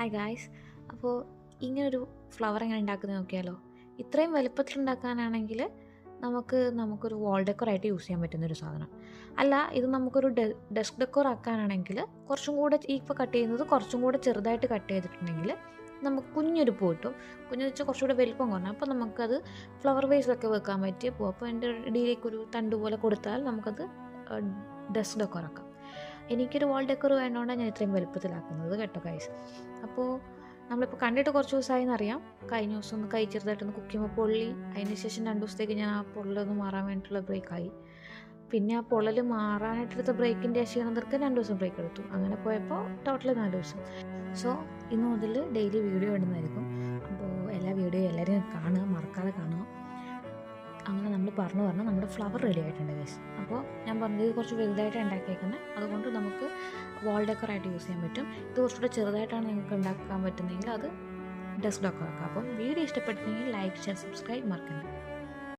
Hi guys. അപ്പോൾ ഇങ്ങനൊരു flower എങ്ങനെ ഉണ്ടാക്കുന്നത് നോക്കിയാലോ. ഇത്രയും വലുപ്പത്തിൽ ഉണ്ടാക്കാനാണെങ്കിൽ നമുക്കൊരു വാൾ ഡെക്കറായിട്ട് യൂസ് ചെയ്യാൻ പറ്റുന്നൊരു സാധനം അല്ല. ഇത് നമുക്കൊരു ഡെസ്ക് ഡെക്കോർ ആക്കാനാണെങ്കിൽ കുറച്ചും കൂടെ ഇപ്പോൾ കട്ട് ചെയ്യുന്നത് കുറച്ചും കൂടെ ചെറുതായിട്ട് കട്ട് ചെയ്തിട്ടുണ്ടെങ്കിൽ നമുക്ക് കുഞ്ഞൊരു പൂ കിട്ടും. കുഞ്ഞെന്ന് വെച്ചാൽ കുറച്ചുകൂടെ വലുപ്പം കുറഞ്ഞു. അപ്പോൾ നമുക്കത് ഫ്ലവർ വേസിലൊക്കെ വെക്കാൻ പറ്റിയ പൂ. അപ്പോൾ എൻ്റെ ഇടയിലേക്കൊരു തണ്ട് പോലെ കൊടുത്താൽ നമുക്കത് ഡെസ്ക് ഡെക്കോർ ആക്കാം. എനിക്കൊരു വാൾ ഡെക്കർ വേണ്ടതുകൊണ്ടാണ് ഞാൻ ഇത്രയും വലുപ്പത്തിലാക്കുന്നത് കേട്ടോ ഗൈസ്. അപ്പോൾ നമ്മളിപ്പോൾ കണ്ടിട്ട് കുറച്ച് ദിവസമായി എന്നറിയാം. കഴിഞ്ഞ ദിവസം ഒന്ന് കൈ ചെറുതായിട്ടൊന്ന് കുക്ക് ചെയ്യുമ്പോൾ പൊള്ളി. അതിന് ശേഷം 2 ദിവസത്തേക്ക് ഞാൻ ആ പൊള്ളലൊന്ന് മാറാൻ വേണ്ടിയിട്ടുള്ള ബ്രേക്കായി. പിന്നെ ആ പൊള്ളൽ മാറാനായിട്ടെടുത്ത ബ്രേക്കിൻ്റെ ക്ഷീണം തീർക്കാൻ 2 ദിവസം ബ്രേക്ക് എടുത്തു. അങ്ങനെ പോയപ്പോൾ ടോട്ടൽ 4 ദിവസം. സോ ഇന്ന് മുതൽ ഡെയിലി വീഡിയോ ഇടുന്നതായിരിക്കും. അപ്പോൾ എല്ലാ വീഡിയോ എല്ലാവരും കാണുക, മറക്കാതെ കാണുക. അങ്ങനെ നമ്മൾ പറഞ്ഞ് നമ്മുടെ ഫ്ലവർ റെഡി ആയിട്ടുണ്ട് ഗൈസ്. അപ്പോൾ ഞാൻ പറഞ്ഞത് കുറച്ച് വലുതായിട്ട് ഉണ്ടാക്കിയേക്കുന്നത്, അതുകൊണ്ട് നമുക്ക് വാൾ ഡെക്കറായിട്ട് യൂസ് ചെയ്യാൻ പറ്റും. ഇത് കുറച്ചുകൂടെ ചെറുതായിട്ടാണ് നിങ്ങൾക്ക് ഉണ്ടാക്കാൻ പറ്റുന്നതെങ്കിൽ അത് ഡെസ്ക് ഡെക്കർ ആക്കാം. അപ്പം വീഡിയോ ഇഷ്ടപ്പെട്ടിട്ടുണ്ടെങ്കിൽ ലൈക്ക്, ഷെയർ, സബ്സ്ക്രൈബ് മറക്കണ്ട.